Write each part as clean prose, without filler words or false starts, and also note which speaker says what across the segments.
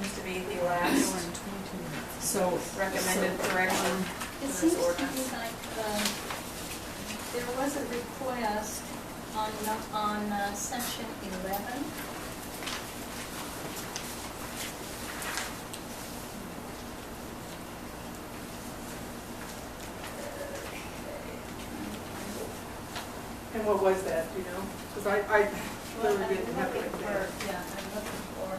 Speaker 1: seems to be the last
Speaker 2: So
Speaker 1: recommended correction
Speaker 3: It
Speaker 1: in
Speaker 3: seems
Speaker 1: this
Speaker 3: to
Speaker 1: ordinance.
Speaker 3: be like, there was a request on section 11.
Speaker 2: And what was that, do you know? Because I
Speaker 3: Well,
Speaker 2: really
Speaker 3: I'm
Speaker 2: didn't have
Speaker 3: looking
Speaker 2: it
Speaker 3: for,
Speaker 2: there.
Speaker 3: yeah, I'm looking for.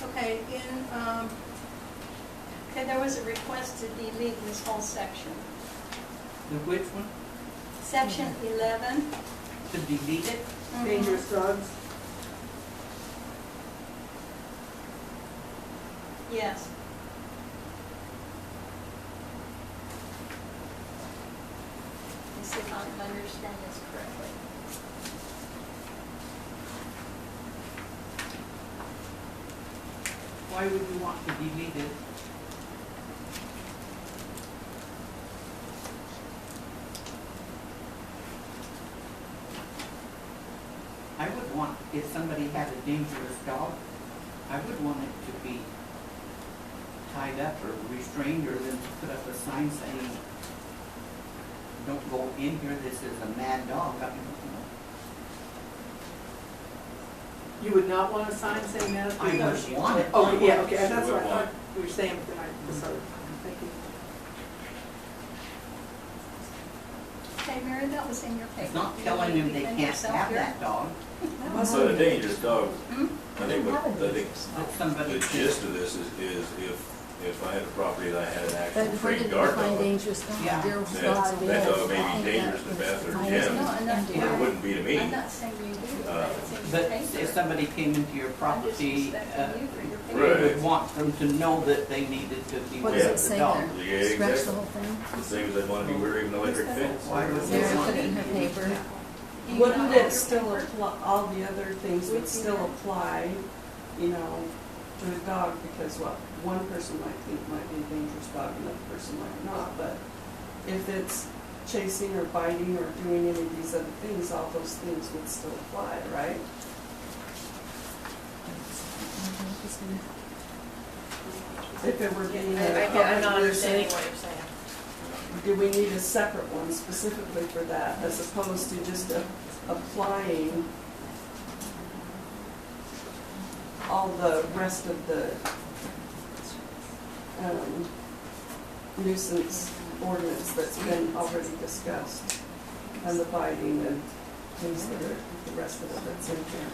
Speaker 3: Okay, okay, there was a request to delete this whole section.
Speaker 4: The which one?
Speaker 3: Section 11.
Speaker 4: To delete it?
Speaker 2: Dangerous dogs.
Speaker 3: Yes. Let's see if I understand this correctly.
Speaker 4: Why would you want to delete it? I would want, if somebody had a dangerous dog, I would want it to be tied up or restrained, or then to put up a sign saying, don't go in here, this is a mad dog. I mean,
Speaker 2: You would not want a sign saying that?
Speaker 4: I would want it.
Speaker 2: Oh, yeah, okay, that's
Speaker 5: Sure
Speaker 2: what I
Speaker 5: would
Speaker 2: thought
Speaker 5: want.
Speaker 2: you were saying, but then I misheard. Thank you.
Speaker 3: Okay, Mary, that was in your paper.
Speaker 4: It's not
Speaker 3: You
Speaker 4: telling
Speaker 3: wanna
Speaker 4: them they
Speaker 3: defend
Speaker 4: can't
Speaker 3: yourself
Speaker 4: have
Speaker 3: here?
Speaker 4: that dog.
Speaker 5: So the dangerous dog,
Speaker 3: Hmm?
Speaker 5: I think what, I think
Speaker 4: That somebody
Speaker 5: the gist of this is if I had a property that I had an
Speaker 6: But
Speaker 5: actual
Speaker 6: where
Speaker 5: trained
Speaker 6: did you
Speaker 5: guard
Speaker 6: find
Speaker 5: dog,
Speaker 6: dangerous dogs?
Speaker 4: Yeah.
Speaker 6: There was lots of
Speaker 5: that dog
Speaker 6: those.
Speaker 5: may
Speaker 6: I
Speaker 5: be
Speaker 6: think
Speaker 5: dangerous
Speaker 6: that
Speaker 5: to Beth or
Speaker 6: was-
Speaker 5: Jim,
Speaker 3: No, I'm not
Speaker 5: but it wouldn't be to me.
Speaker 3: I'm not saying you do, but it's in your
Speaker 4: But
Speaker 3: paper.
Speaker 4: if somebody came into your
Speaker 3: I'm just
Speaker 4: property,
Speaker 3: respecting you for your
Speaker 4: you
Speaker 3: paper.
Speaker 5: Right.
Speaker 4: would want them to know that they needed to be
Speaker 6: What
Speaker 4: with
Speaker 6: does it
Speaker 4: the
Speaker 6: say
Speaker 4: dog.
Speaker 6: there?
Speaker 5: Yeah,
Speaker 6: Scratch the
Speaker 5: exactly.
Speaker 6: whole thing?
Speaker 5: The same as I'd want to be wearing an electric fence.
Speaker 4: Why would they
Speaker 6: Mary
Speaker 4: want
Speaker 6: put it in her paper.
Speaker 3: You
Speaker 7: Wouldn't
Speaker 3: got all
Speaker 7: it
Speaker 3: your
Speaker 7: still
Speaker 3: paper?
Speaker 7: apply, all the other things would
Speaker 3: Would you
Speaker 7: still
Speaker 3: not?
Speaker 7: apply, you know, to a dog, because what one person might think might be a dangerous dog, another person might not, but if it's chasing or biting or doing any of these other things, all those things would still apply, right? If it were being
Speaker 1: I'm not understanding what you're saying.
Speaker 7: do we need a separate one specifically for that, as opposed to just applying all the rest of the nuisance ordinance that's been already discussed, and the biting and things that are, the rest of it that's in here?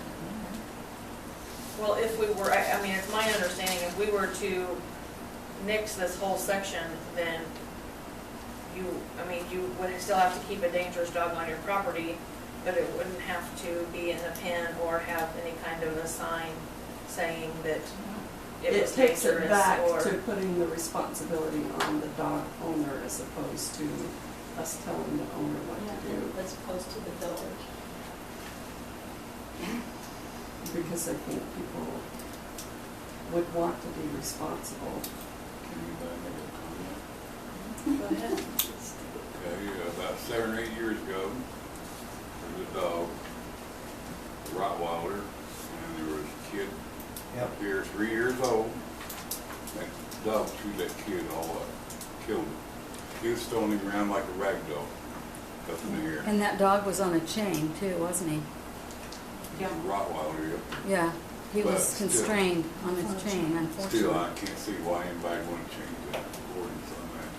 Speaker 1: Well, if we were, I mean, it's my understanding, if we were to nix this whole section, then you would still have to keep a dangerous dog on your property, but it wouldn't have to be in a pen or have any kind of a sign saying that it was
Speaker 7: takes it
Speaker 1: dangerous
Speaker 7: back
Speaker 1: or.
Speaker 7: to putting the responsibility on the dog owner as opposed to us telling the owner what to do.
Speaker 3: As opposed to the village.
Speaker 7: Because I think people would want to be responsible.
Speaker 1: Go ahead.
Speaker 8: Okay, about 7 or 8 years ago, there was a dog, a Rottweiler, and there was a kid up here, 3 years old. That dog chewed that kid all up, killed him. He was throwing him around like a rag doll up in the air.
Speaker 6: And that dog was on a chain too, wasn't he?
Speaker 8: A Rottweiler, yeah.
Speaker 6: Yeah, he
Speaker 8: But
Speaker 6: was
Speaker 8: still-
Speaker 6: constrained on his chain,
Speaker 8: Still,
Speaker 6: unfortunately.
Speaker 8: I can't see why anybody would change that ordinance on that.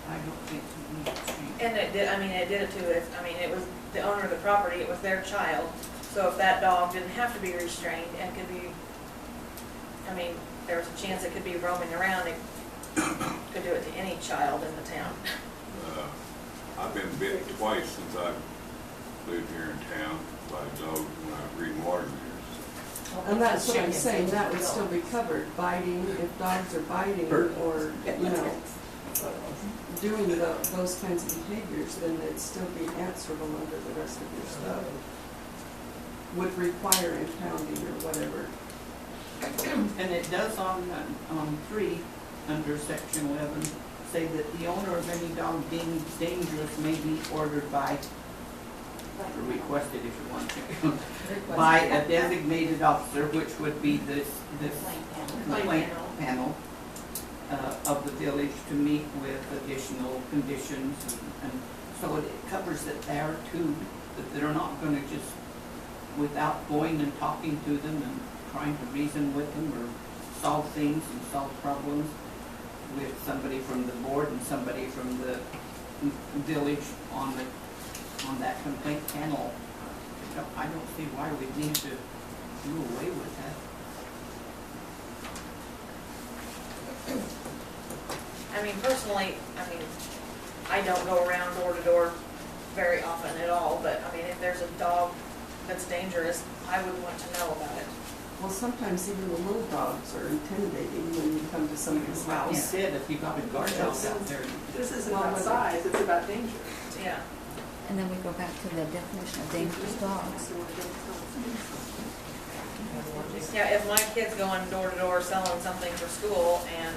Speaker 4: I don't think we need to change.
Speaker 1: And it did, it did it to it, it was the owner of the property, it was their child. So if that dog didn't have to be restrained and could be, there was a chance it could be roaming around, it could do it to any child in the town.
Speaker 8: I've been bit twice since I've lived here in town by a dog when I was reading water meters.
Speaker 7: And that's what I'm saying, that would still be covered, biting, if dogs are biting or, doing those kinds of behaviors, then it'd still be answerable under the rest of your stuff. Would require impounding or whatever.
Speaker 4: And it does on 3, under section 11, say that the owner of any dog deemed dangerous may be ordered by, or requested if you want to, by a designated officer, which would be this complaint panel of the village to meet with additional conditions. And so it covers it there too, that they're not gonna just, without going and talking to them and trying to reason with them or solve things and solve problems with somebody from the board and somebody from the village on that complaint panel. I don't see why we'd need to do away with that.
Speaker 1: I mean, personally, I don't go around door to door very often at all, but I mean, if there's a dog that's dangerous, I would want to know about it.
Speaker 7: Well, sometimes even the little dogs are intimidating when you come to somebody's house.
Speaker 4: Instead, if you got a guard dog out there.
Speaker 2: This isn't about size, it's about danger.
Speaker 1: Yeah.
Speaker 6: And then we go back to the definition of dangerous dogs.
Speaker 1: Yeah, if my kid's going door to door selling something for school and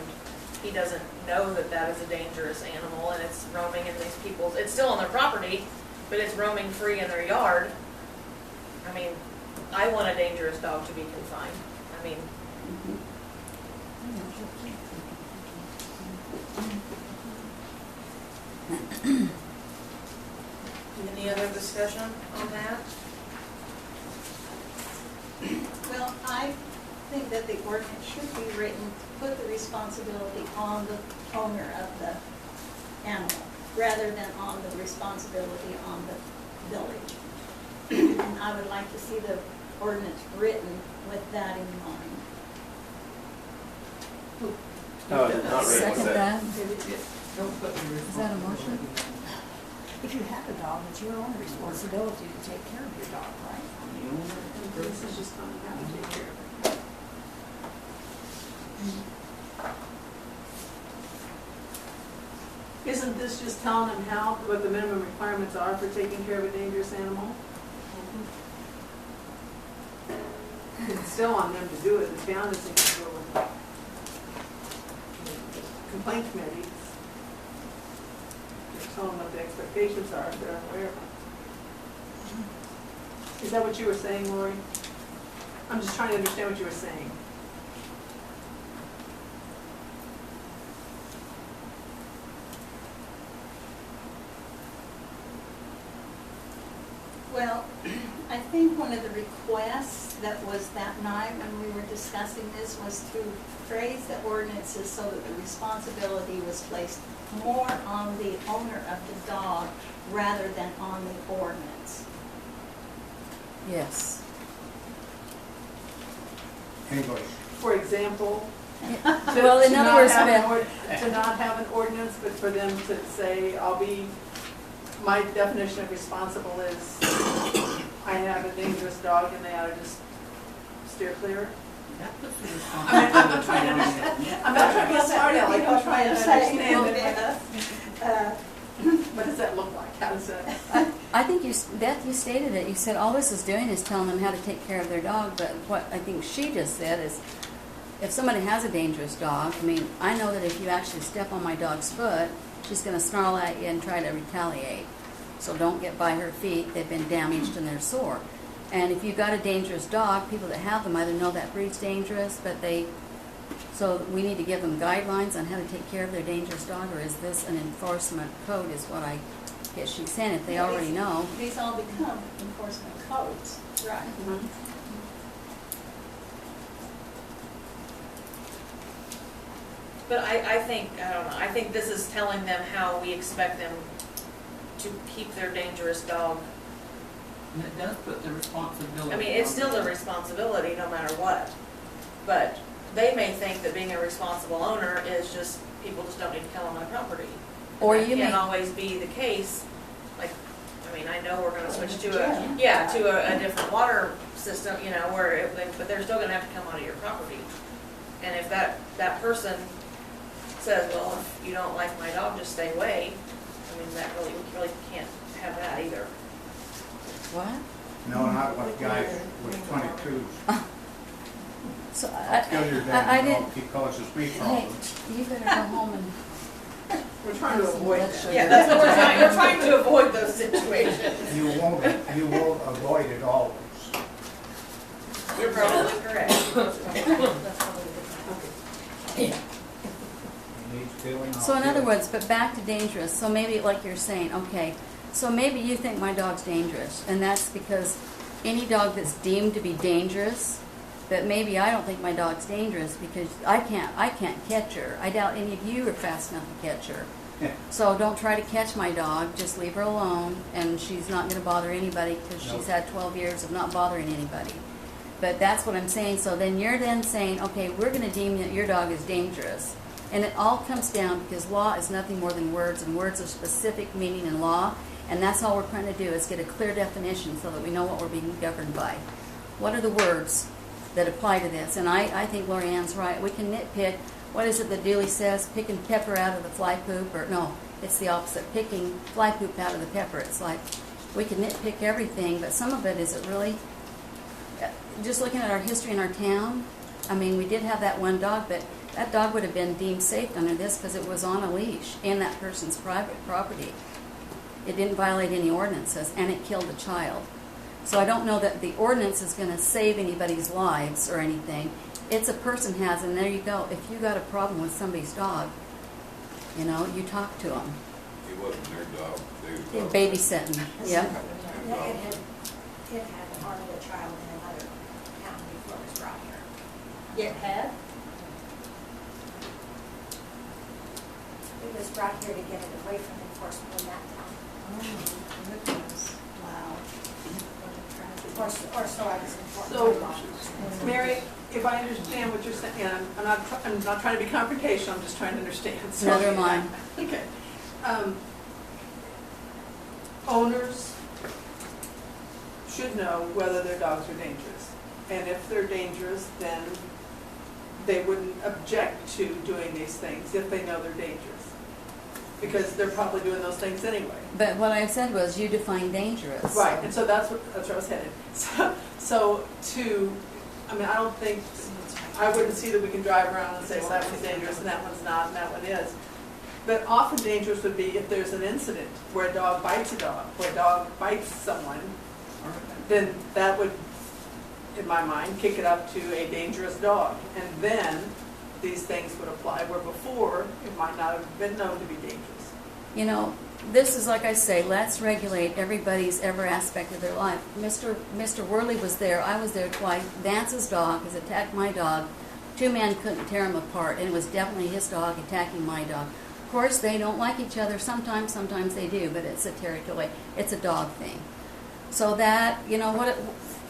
Speaker 1: he doesn't know that that is a dangerous animal and it's roaming in these people's, it's still on their property, but it's roaming free in their yard. I mean, I want a dangerous dog to be confined. I mean, any other discussion on that?
Speaker 3: Well, I think that the ordinance should be written to put the responsibility on the owner of the animal, rather than on the responsibility on the village. And I would like to see the ordinance written with that in mind.
Speaker 5: No, it's not written
Speaker 6: Second
Speaker 5: with that.
Speaker 6: that.
Speaker 4: Don't put the
Speaker 6: Is that a motion?
Speaker 9: If you have a dog, it's your own responsibility to take care of your dog, right?
Speaker 2: This is just on how to take care of it. Isn't this just telling them what the minimum requirements are for taking care of a dangerous animal? It's still on them to do it, the town isn't going to go with it. Complaint committees, just tell them what the expectations are if they're unaware of them. Is that what you were saying, Lori? I'm just trying to understand what you were saying.
Speaker 3: Well, I think one of the requests that was that night when we were discussing this was to phrase the ordinances so that the responsibility was placed more on the owner of the dog rather than on the ordinance.
Speaker 6: Yes.
Speaker 10: English.
Speaker 2: For example,
Speaker 6: Well, in other words,
Speaker 2: to not have an ordinance, but for them to say, my definition of responsible is, I have a dangerous dog and they ought to just steer clear.
Speaker 4: That puts the
Speaker 2: I'm not trying to
Speaker 4: responsibility.
Speaker 2: I'm not trying to be smart aleck, I'm trying to understand
Speaker 3: Well,
Speaker 2: it. What does that look like? How does that?
Speaker 6: I think you stated it. You said all this is doing is telling them how to take care of their dog, but what I think she just said is, if somebody has a dangerous dog, I know that if you actually step on my dog's foot, she's going to snarl at you and try to retaliate. So don't get by her feet. They've been damaged and they're sore. And if you've got a dangerous dog, people that have them either know that breed's dangerous, so we need to give them guidelines on how to take care of their dangerous dog, or is this an enforcement code is what I guess she's saying, if they already know.
Speaker 3: these all become enforcement codes, right?
Speaker 1: But I think, I don't know, I think this is telling them how we expect them to keep their dangerous dog.
Speaker 4: And it does put the responsibility.
Speaker 1: I mean, it's
Speaker 4: on
Speaker 1: still
Speaker 4: them.
Speaker 1: the responsibility no matter what. But they may think that being a responsible owner is just, people just don't need to come on my property.
Speaker 6: Or
Speaker 1: And
Speaker 6: you
Speaker 1: that
Speaker 6: may,
Speaker 1: can't always be the case. Like, I know we're gonna switch to
Speaker 3: Yeah.
Speaker 1: a different water system, but they're still gonna have to come onto your property. And if that person says, well, if you don't like my dog, just stay away, we really can't have that either.
Speaker 6: what?
Speaker 10: No, not with guys with 22s.
Speaker 6: So
Speaker 10: I'll kill your
Speaker 6: I
Speaker 10: damn
Speaker 6: didn't,
Speaker 10: dog, he causes me
Speaker 6: hey,
Speaker 10: problems.
Speaker 6: you better go home and
Speaker 2: We're trying to avoid that.
Speaker 1: Yeah, that's what we're trying to avoid those situations.
Speaker 10: You won't avoid it always.
Speaker 1: You're probably correct.
Speaker 10: It needs filling out.
Speaker 6: So in other words, but back to dangerous, so maybe like you're saying, okay, so maybe you think my dog's dangerous, and that's because any dog that's deemed to be dangerous, but maybe I don't think my dog's dangerous because I can't catch her. I doubt any of you are fast enough to catch her.
Speaker 10: Yeah.
Speaker 6: So don't try to catch my dog, just leave her alone, and she's not going to bother anybody because she's
Speaker 10: Nope.
Speaker 6: had 12 years of not bothering anybody. But that's what I'm saying, so then you're then saying, okay, we're going to deem that your dog is dangerous. And it all comes down, because law is nothing more than words, and words are specific meaning in law, and that's all we're trying to do is get a clear definition so that we know what we're being governed by. What are the words that apply to this? And I think Lori Ann's right. We can nitpick. What is it that Dooley says? Picking pepper out of the fly poop, or no, it's the opposite. Picking fly poop out of the pepper. It's like we can nitpick everything, but some of it, is it really? Just looking at our history in our town, I mean, we did have that one dog, but that dog would have been deemed safe under this because it was on a leash in that person's private property. It didn't violate any ordinances, and it killed a child. So I don't know that the ordinance is going to save anybody's lives or anything. It's a person has, and there you go. If you got a problem with somebody's dog, you know, you talk to them.
Speaker 8: It wasn't their dog. They was
Speaker 6: Babysitting, yeah.
Speaker 9: It had harmed a child in another county before it was brought here.
Speaker 3: It had?
Speaker 9: It was brought here to get it away from enforcement in that town.
Speaker 3: Wow.
Speaker 9: Or so I was informed.
Speaker 2: So, Mary, if I understand what you're saying, and I'm not trying to be confrontational, I'm just trying to understand. So-
Speaker 6: Neither am I.
Speaker 2: Okay. Owners should know whether their dogs are dangerous. And if they're dangerous, then they wouldn't object to doing these things if they know they're dangerous. Because they're probably doing those things anyway.
Speaker 6: But what I said was you define dangerous.
Speaker 2: Right, and so that's where I was headed. I mean, I don't think, I wouldn't see that we can drive around and say, well, that one's dangerous and that one's not and that one is. But often dangerous would be if there's an incident where a dog bites a dog, where a dog bites someone, then that would, in my mind, kick it up to a dangerous dog. And then these things would apply, where before it might not have been known to be dangerous.
Speaker 6: You know, this is like I say, let's regulate everybody's every aspect of their life. Mr. Worley was there, I was there twice. Vance's dog has attacked my dog. Two men couldn't tear him apart, and it was definitely his dog attacking my dog. Of course, they don't like each other sometimes they do, but it's a territory, it's a dog thing. So that, you know,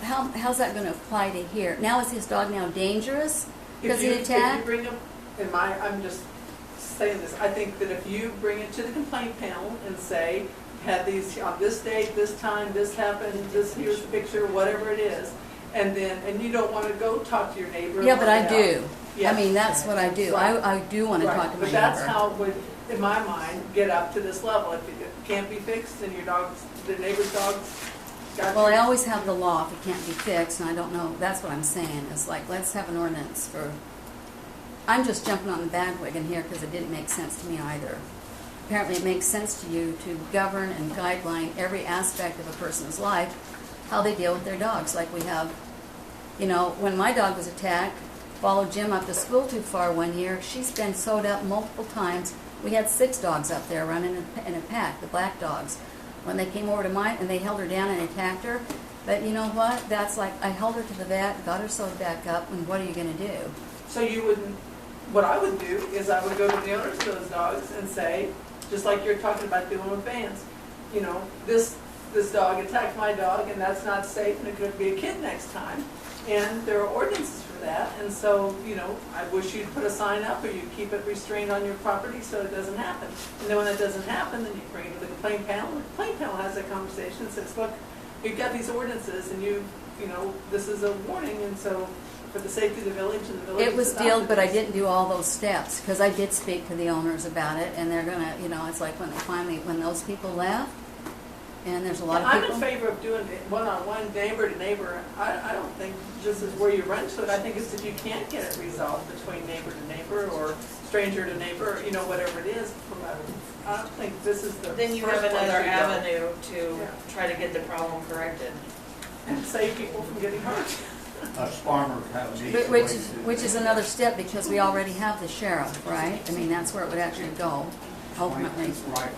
Speaker 6: how's that going to apply to here? Now is his dog now dangerous because he attacked?
Speaker 2: If you bring up, I'm just saying this, I think that if you bring it to the complaint panel and say, had these, on this date, this time, this happened, this, here's the picture, whatever it is, and you don't want to go talk to your neighbor.
Speaker 6: Yeah, but I
Speaker 2: out.
Speaker 6: do.
Speaker 2: Yeah.
Speaker 6: I mean, that's what I do.
Speaker 2: Right.
Speaker 6: I do want to talk to my
Speaker 2: But that's
Speaker 6: neighbor.
Speaker 2: how it would, in my mind, get up to this level. If it can't be fixed, then the neighbor's dog's got
Speaker 6: Well, I
Speaker 2: you.
Speaker 6: always have the law if it can't be fixed, and I don't know, that's what I'm saying. It's like, let's have an ordinance for, I'm just jumping on the bandwagon here because it didn't make sense to me either. Apparently it makes sense to you to govern and guideline every aspect of a person's life, how they deal with their dogs. Like we have, you know, when my dog was attacked, followed Jim up to school too far one year, she's been sewed up multiple times. We had 6 dogs up there running in a pack, the black dogs. When they came over to mine, and they held her down and attacked her. But you know what? That's like, I held her to the vet, got her sewed back up, and what are you going to do?
Speaker 2: So you wouldn't, what I would do is I would go to the owners of those dogs and say, just like you're talking about doing with Vans, you know, this dog attacked my dog and that's not safe and it could be a kid next time. And there are ordinances for that. And so, you know, I wish you'd put a sign up or you keep it restrained on your property so it doesn't happen. And then when it doesn't happen, then you bring it to the complaint panel. The complaint panel has that conversation and says, look, you've got these ordinances and you know, this is a warning. And so for the safety of the village and the village.
Speaker 6: It was dealt, but I didn't do all those steps because I did speak to the owners about it, and they're gonna, you know, it's like when they finally, when those people left, and there's a lot of
Speaker 2: I'm
Speaker 6: people.
Speaker 2: in favor of doing it one-on-one, neighbor to neighbor. I don't think this is where you run to it. I think it's if you can't get it resolved between neighbor to neighbor or stranger to neighbor, you know, whatever it is, from a, I don't think this is the
Speaker 1: Then you have
Speaker 2: first place
Speaker 1: another
Speaker 2: to go.
Speaker 1: avenue to
Speaker 2: Yeah.
Speaker 1: try to get the problem corrected.
Speaker 2: And save people from getting hurt.
Speaker 10: Us farmers have an easy
Speaker 6: But
Speaker 10: way
Speaker 6: which,
Speaker 10: to do
Speaker 6: which is
Speaker 10: it.
Speaker 6: another step, because we already have the sheriff, right? I mean, that's where it would actually go, ultimately.
Speaker 10: Right.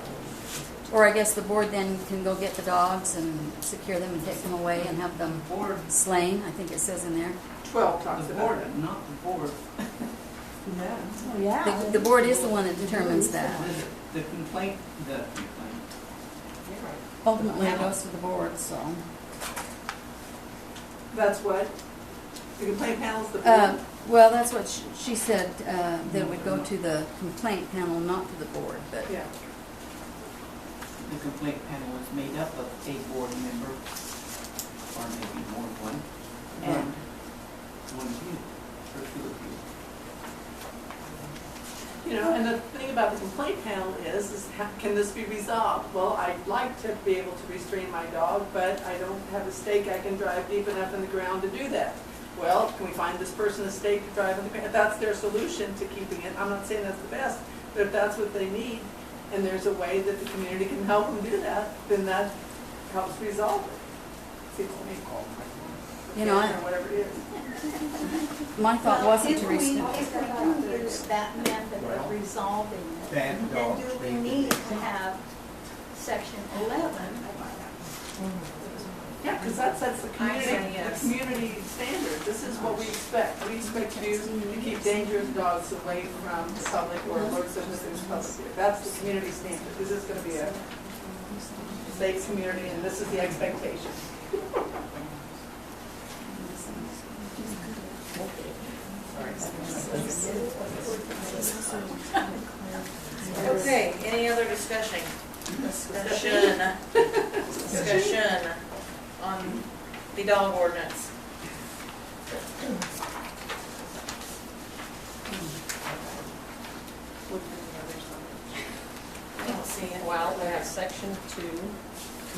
Speaker 6: Or I guess the board then can go get the dogs and secure them and take them away and have them
Speaker 4: The board,
Speaker 6: slain, I think it says in there.
Speaker 2: 12 talks
Speaker 4: the
Speaker 2: about
Speaker 4: board,
Speaker 2: it.
Speaker 4: not the board.
Speaker 7: Yeah.
Speaker 9: Oh, yeah.
Speaker 6: The board is the one that determines that.
Speaker 4: The complaint.
Speaker 6: Ultimately, it goes to the board, so.
Speaker 2: That's what? The complaint panel's the
Speaker 6: Uh,
Speaker 2: board?
Speaker 6: Well, that's what she said, that it would go to the complaint panel, not to the board, but.
Speaker 2: Yeah.
Speaker 4: The complaint panel is made up of a board member, or maybe more than one, and one of you, or two of you.
Speaker 2: You know, and the thing about the complaint panel is can this be resolved? Well, I'd like to be able to restrain my dog, but I don't have a stake I can drive deep enough in the ground to do that. Well, can we find this person a stake to drive in the ground? If that's their solution to keeping it, I'm not saying that's the best, but if that's what they need, and there's a way that the community can help them do that, then that helps resolve it. Seems to me.
Speaker 6: You know,
Speaker 2: Or whatever it is.
Speaker 6: My thought wasn't to
Speaker 3: If we
Speaker 6: restrict.
Speaker 3: use that method of resolving it,
Speaker 10: Then
Speaker 3: then
Speaker 10: dogs
Speaker 3: do we
Speaker 10: need to
Speaker 3: need
Speaker 10: be-
Speaker 3: to have section 11?
Speaker 2: Yeah, because that sets the
Speaker 1: I say
Speaker 2: community, the
Speaker 1: yes.
Speaker 2: community standard. This is what we expect. We expect you to keep dangerous dogs away from the public or road citizens public. That's the community standard. This is going to be a safe community, and this is the expectation.
Speaker 1: Okay, any other discussion on the dog ordinance? I don't see it.
Speaker 11: Well, we have section 2,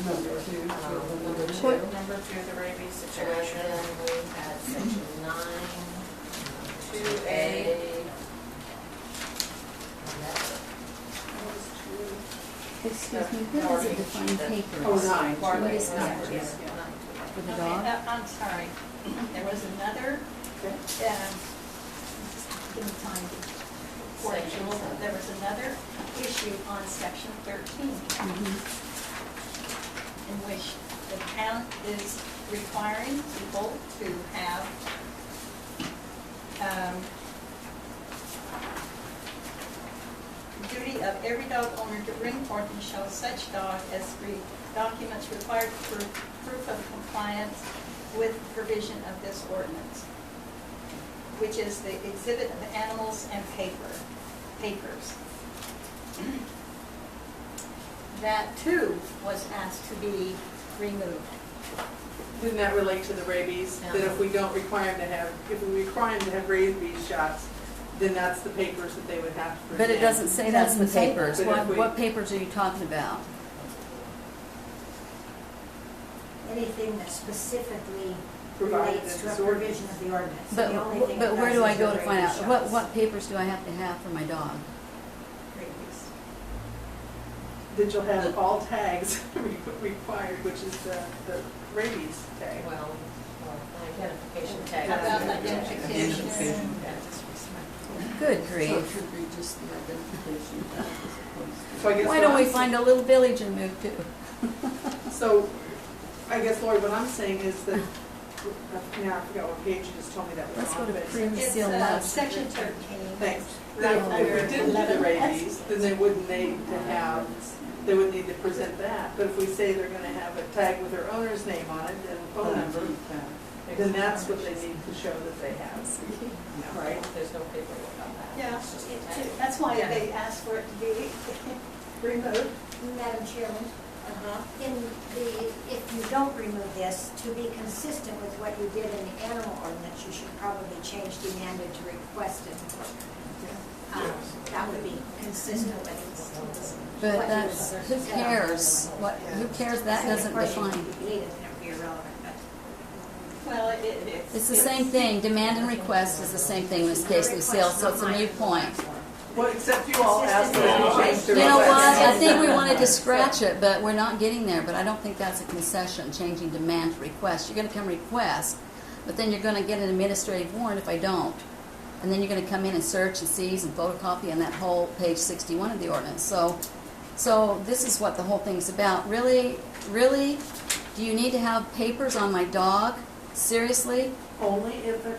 Speaker 7: Number 2.
Speaker 11: number 2,
Speaker 1: Number 2, the rabies
Speaker 11: and
Speaker 1: situation.
Speaker 11: then we had section 9,
Speaker 1: 2A.
Speaker 6: Excuse me, where does it define papers?
Speaker 2: Oh, 9.
Speaker 6: What is
Speaker 1: Yeah,
Speaker 6: papers?
Speaker 1: yeah.
Speaker 6: For the
Speaker 3: Okay,
Speaker 6: dog?
Speaker 3: I'm sorry. There was another, give me time to
Speaker 11: Section
Speaker 3: portion. There was another issue on section 13,
Speaker 6: Mhm.
Speaker 3: in which the town is requiring people to have duty of every dog owner to bring forth and show such dog as documents required for proof of compliance with provision of this ordinance, which is the exhibit of animals and papers. That too was asked to be removed.
Speaker 2: Didn't that relate to the rabies? That if we don't require them to have, if we require them to have rabies shots, then that's the papers that they would have to present.
Speaker 6: But it doesn't say that's the
Speaker 9: Doesn't say
Speaker 6: papers.
Speaker 2: that. But if we-
Speaker 6: What papers are you talking about?
Speaker 9: Anything that specifically
Speaker 2: Provided
Speaker 9: relates
Speaker 2: in
Speaker 9: to a
Speaker 2: this ordinance.
Speaker 9: provision of the ordinance.
Speaker 6: But,
Speaker 9: The only thing
Speaker 6: but
Speaker 9: it
Speaker 6: where
Speaker 9: does
Speaker 6: do I
Speaker 9: is
Speaker 6: go
Speaker 9: the
Speaker 6: to find out?
Speaker 9: rabies
Speaker 6: What,
Speaker 9: shots.
Speaker 6: what papers do I have for my dog?
Speaker 3: Rabies.
Speaker 2: That you'll have all tags required, which is the rabies tag.
Speaker 11: well, identification tag.
Speaker 3: How about identification?
Speaker 4: Identification.
Speaker 6: Good
Speaker 7: So it
Speaker 6: grief.
Speaker 7: should be just the identification tag as opposed to.
Speaker 2: So I guess
Speaker 6: Why
Speaker 2: what
Speaker 6: don't we
Speaker 2: I'm
Speaker 6: find a little village and move to?
Speaker 2: So, I guess, Lori, what I'm saying is that, now I forgot what page you just told me that was on.
Speaker 6: Let's go to
Speaker 2: but-
Speaker 6: pre-
Speaker 3: It's
Speaker 6: Seal left.
Speaker 3: section 13.
Speaker 2: Thanks.
Speaker 3: Right
Speaker 2: If we
Speaker 3: under
Speaker 2: didn't do the
Speaker 3: 11.
Speaker 2: rabies, then they wouldn't need to have, they wouldn't need to present that. But if we say they're gonna have a tag with their owner's name on it and phone number, then that's what they need to show that they have. Right?
Speaker 11: There's no paperwork on that.
Speaker 3: Yeah,
Speaker 11: It's just a tag.
Speaker 3: that's why they asked for it to be removed.
Speaker 9: Madam Chairman,
Speaker 1: Uh-huh.
Speaker 9: in the, if you don't remove this, to be consistent with what you did in the animal ordinance, you should probably change demanded to requested. That would be consistent with.
Speaker 6: But
Speaker 9: what you
Speaker 6: that's,
Speaker 9: said
Speaker 6: who
Speaker 9: on the
Speaker 6: cares?
Speaker 9: other
Speaker 6: What, who cares? That
Speaker 9: Second
Speaker 6: doesn't
Speaker 9: portion
Speaker 6: define.
Speaker 9: could be deleted, and it'd be irrelevant, but.
Speaker 3: Well, it's.
Speaker 6: It's the same thing. Demand and request is the same thing in this case, Lucille, so it's a moot point.
Speaker 2: Well, except you all asked that it be changed to.
Speaker 6: You know what, I
Speaker 2: request.
Speaker 6: think we wanted to scratch it, but we're not getting there, but I don't think that's a concession, changing demand to request. You're gonna come request, but then you're gonna get an administrative warrant if I don't. And then you're gonna come in and search and seize and photocopy on that whole page 61 of the ordinance. So this is what the whole thing's about. Really, do you need to have papers on my dog? Seriously?
Speaker 2: Only if the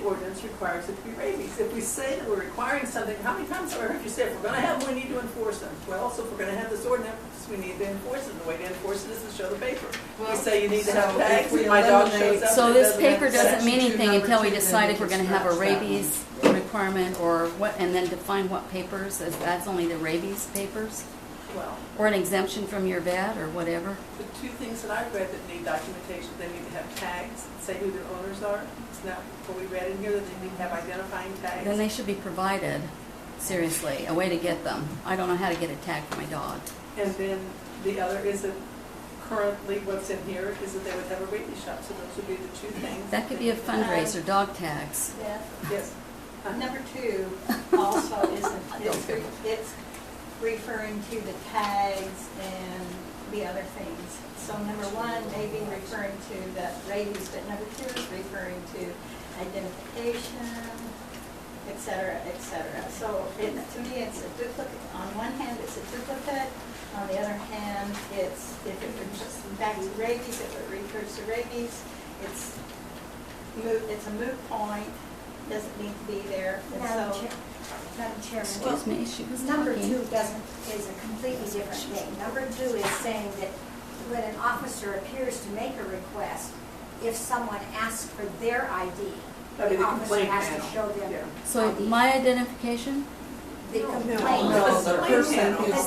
Speaker 2: ordinance requires it to be rabies. If we say that we're requiring something, how many times have I heard you say, if we're gonna have them, we need to enforce them? Well, so if we're gonna have this ordinance, we need to enforce it. The way to enforce it is to show the paper. We say you need to have
Speaker 7: So
Speaker 2: tags,
Speaker 7: if we
Speaker 2: and my dog
Speaker 7: eliminate-
Speaker 2: shows up.
Speaker 6: So
Speaker 2: and it
Speaker 6: this
Speaker 2: doesn't
Speaker 6: paper
Speaker 2: have
Speaker 6: doesn't
Speaker 2: section
Speaker 6: mean
Speaker 7: two,
Speaker 6: anything
Speaker 7: number
Speaker 6: until we
Speaker 7: two, then
Speaker 6: decide
Speaker 7: we
Speaker 6: if we're
Speaker 7: can
Speaker 6: gonna have a
Speaker 7: scratch that one.
Speaker 6: rabies requirement or what, and then define what papers, as that's only the rabies papers?
Speaker 2: Well,
Speaker 6: Or an exemption from your vet or whatever?
Speaker 2: the two things that I've read that need documentation, they need to have tags, say who their owners are. It's not, what we read in here, that they need to have identifying tags.
Speaker 6: Then they should be provided, seriously, a way to get them. I don't know how to get a tag for my dog.
Speaker 2: And then the other is that currently what's in here is that they would have a rabies shop, so those would be the two things.
Speaker 6: That could be a fundraiser, dog tags.
Speaker 3: Yeah.
Speaker 2: Yes.
Speaker 3: Number 2 also it's referring to the tags and the other things. So number 1 may be referring to the rabies, but number 2 is referring to identification, et cetera, et cetera. So to me, it's a duplicate. On one hand, it's a duplicate. On the other hand, if it refers back to rabies, if it refers to rabies, it's a moot point, doesn't need to be there. And
Speaker 9: Madam
Speaker 3: so,
Speaker 9: Chairman,
Speaker 6: Excuse me, she was
Speaker 9: number
Speaker 6: talking.
Speaker 9: 2 is a completely different thing. Number 2 is saying that when an officer appears to make a request, if someone asks for their ID,
Speaker 2: That'd be
Speaker 9: the
Speaker 2: the
Speaker 9: officer
Speaker 2: complaint
Speaker 9: has to
Speaker 2: panel.
Speaker 9: show them
Speaker 2: Yeah.
Speaker 6: So
Speaker 9: ID.
Speaker 6: my identification?
Speaker 9: The complaint.
Speaker 7: No, the person
Speaker 2: Complaint
Speaker 7: who's
Speaker 9: panel.